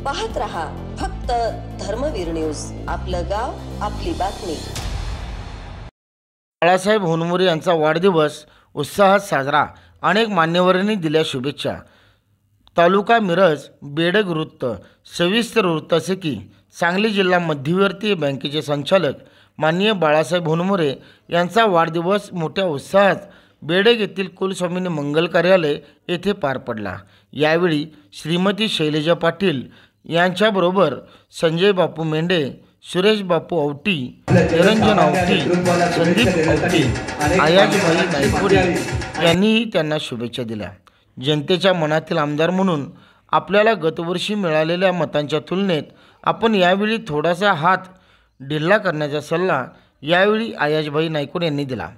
पाहत रहा फक्त धर्मवीर न्यूज। आपलं गाव आपली बातमी। बाळासाहेब होनमोरे यांचा वाढदिवस उत्साहात साजरा। अनेक मान्यवरांनी दिल्या शुभेच्छा। तालुका मिरज बेडग वृत्त। सविस्तर वृत्त असे की सांगली जिल्हा मध्यवर्ती बँकेचे संचालक माननीय बाळासाहेब होनमोरे यांचा वाढदिवस मोठ्या उत्साहात बेडग येथील कुलस्वामिनी मंगल कार्यालय येथे पार पडला। यावेळी श्रीमती शैलजा पाटील यांच्याबरोबर संजय बापू मेंढे, सुरेश बापू औटी, निरंजन औटी, संदीप औटी, आयाजभाई नायकोडे यांनीही त्यांना शुभेच्छा दिल्या। जनतेच्या मनातील आमदार म्हणून आपल्याला गतवर्षी मिळालेल्या मतांच्या तुलनेत आपण यावेळी थोडासा हात ढिल्ला करण्याचा सल्ला यावेळी आयाजभाई नायकोडे यांनी दिला।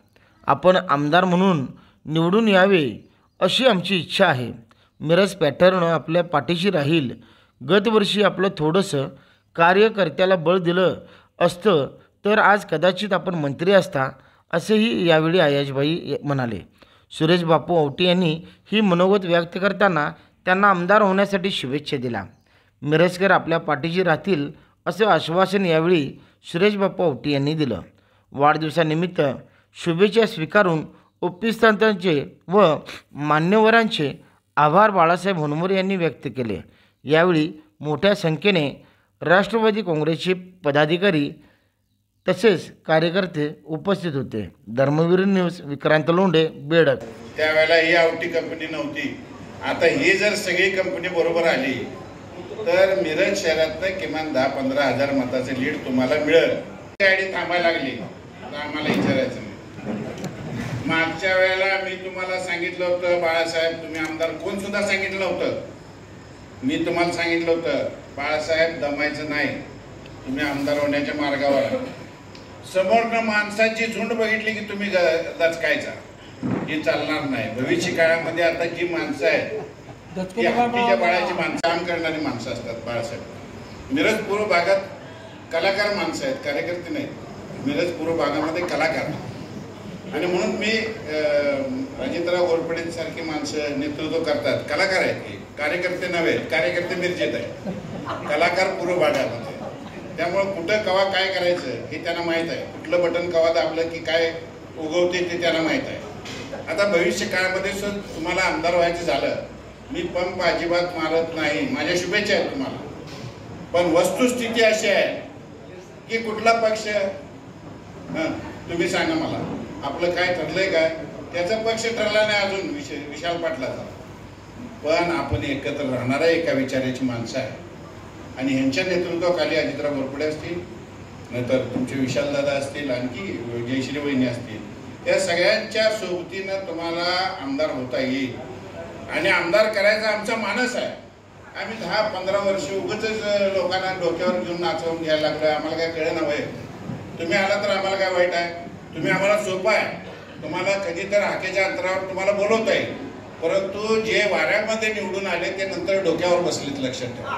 आपण आमदार म्हणून निवडून यावे अशी आमची इच्छा आहे। मिरज पॅटर्न आपल्या पाठीशी राहील। गतवर्षी आपलं थोडंसं कार्यकर्त्याला बळ दिलं असतं तर आज कदाचित आपण मंत्री असता, असेही यावेळी आयाजभाई म्हणाले। सुरेश बापू औटी यांनी ही मनोगत व्यक्त करताना त्यांना आमदार होण्यासाठी शुभेच्छा दिल्या। मिरजकर आपल्या पाठीशी राहतील असे आश्वासन यावेळी सुरेश बापू औटी यांनी दिलं। वाढदिवसानिमित्त शुभेच्छा स्वीकारून उपस्थितांचे व मान्यवरांचे आभार बाळासाहेब होनमोरे यांनी व्यक्त केले। यावेळी मोठ्या संख्येने राष्ट्रवादी काँग्रेसचे पदाधिकारी तसेच कार्यकर्ते उपस्थित होते। धर्मवीर न्यूज विक्रांत लोंढे बेडग। त्यावेळेला ही आवटी कंपनी नव्हती। आता ही जर सगळी कंपनी बरोबर आली तर मिरज शहरातनं किमान 10-15 हजार मताचे लीड तुम्हाला मिळेल। गाडी थांबायला लागली तर आम्हाला विचारायचं नाही। मागच्या वेळेला मी तुम्हाला सांगितलं होतं बाळासाहेब तुम्ही आमदार कोण सुद्धा सांगितलं होतं, मी तुम्हाला सांगितलं होतं बाळासाहेब दमायचं नाही, तुम्ही आमदार होण्याच्या मार्गावर। समोरनं माणसाची झुंड बघितली की तुम्ही दचकायचा, हे चालणार नाही। भविष्य काळामध्ये आता जी माणसं आहेत ती हत्तीच्या बाळाची माणसं, काम करणारी माणसं असतात। बाळासाहेब मिरज पूर्व भागात कलाकार माणसं आहेत, कार्यकर्ते नाहीत। मिरज पूर्व भागामध्ये कलाकार आणि म्हणून मी अजितराव घोरपडे सारखी माणसं नेतृत्व करतात, कलाकार आहेत की कार्यकर्ते नव्हे। कार्यकर्ते मिरजेत आहेत, कलाकार पूर्व भागामध्ये। त्यामुळे कुठं कवा काय करायचं हे त्यांना माहीत आहे। कुठलं बटन कवा दाबलं की काय उगवते ते त्यांना माहीत आहे। आता भविष्य काळामध्ये तुम्हाला आमदार व्हायचं झालं, मी पंप अजिबात मारत नाही, माझ्या शुभेच्छा आहेत तुम्हाला। पण वस्तुस्थिती अशी आहे की कुठला पक्ष तुम्ही सांगा मला, आपलं काय ठरलंय काय? त्याचा पक्ष ठरला नाही अजून विशाल पाटलाचा, पण आपण एकत्र राहणारा एका विचाराची माणसं आहे आणि ह्यांच्या नेतृत्वाखाली अजितराव घोरपडे असतील, नंतर तुमचे विशालदादा असतील, आणखी जयश्री वहिनी असतील, या सगळ्यांच्या सोबतीनं तुम्हाला आमदार होता येईल आणि आमदार करायचा आमचा मानस आहे। आम्ही 10-15 वर्ष उगाच लोकांना डोक्यावर घेऊन नाचवून घ्यायला लागलो, आम्हाला काय कळे नव्हे। तुम्ही आला तर आम्हाला काय वाईट आहे? तुम्ही आम्हाला सोपं आहे, तुम्हाला कधी तर हाकेच्या अंतरावर तुम्हाला बोलवता येईल, परंतु जे वाऱ्यामध्ये निवडून आले ते नंतर डोक्यावर बसलेत, लक्षात ठेवा।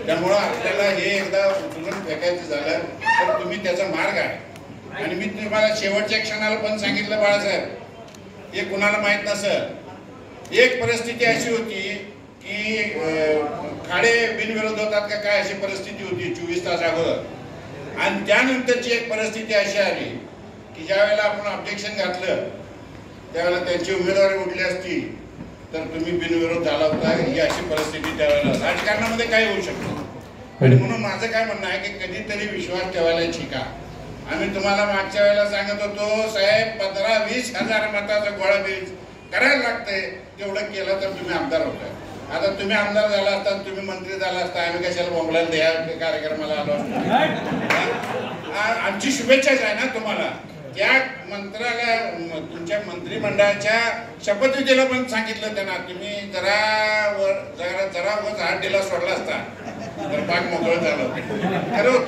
त्यामुळं आपल्याला हे एकदा उचलून फेकायचं झालं तर तुम्ही त्याचा मार्ग आहे। आणि मी तुम्हाला शेवटच्या क्षणाला पण सांगितलं बाळासाहेब, हे कुणाला माहीत नसेल, एक परिस्थिती अशी होती की खाडे बिनविरोध होतात का काय अशी परिस्थिती होती 24 तास अगोदर। आणि त्यानंतरची एक परिस्थिती अशी आली की ज्या वेळेला आपण ऑब्जेक्शन घातलं त्यावेळेला त्यांची उमेदवारी उठली असती तर तुम्ही बिनविरोध झाला होता, ही अशी परिस्थिती त्यावेळेला राजकारणामध्ये काय होऊ शकतो। आणि म्हणून माझं काय म्हणणं आहे की कधीतरी विश्वास ठेवायला शिका। आम्ही तुम्हाला मागच्या वेळेला सांगत होतो साहेब 15-20 हजार मताचं गोळा करायला लागतंय, तेवढं केलं तर तुम्ही आमदार होताय। आता तुम्ही आमदार झाला असता, तुम्ही मंत्री झाला असता, आम्ही कशाला बोंबलायला द्या कार्यक्रमाला आलो असतो। आमची शुभेच्छाच आहे ना तुम्हाला। त्या मंत्र्याला तुमच्या मंत्रिमंडळाच्या शपथविधीला पण सांगितलं त्यांना, तुम्ही जरा वर हात दिला सोडला असता तर पाक मोकळं झालं।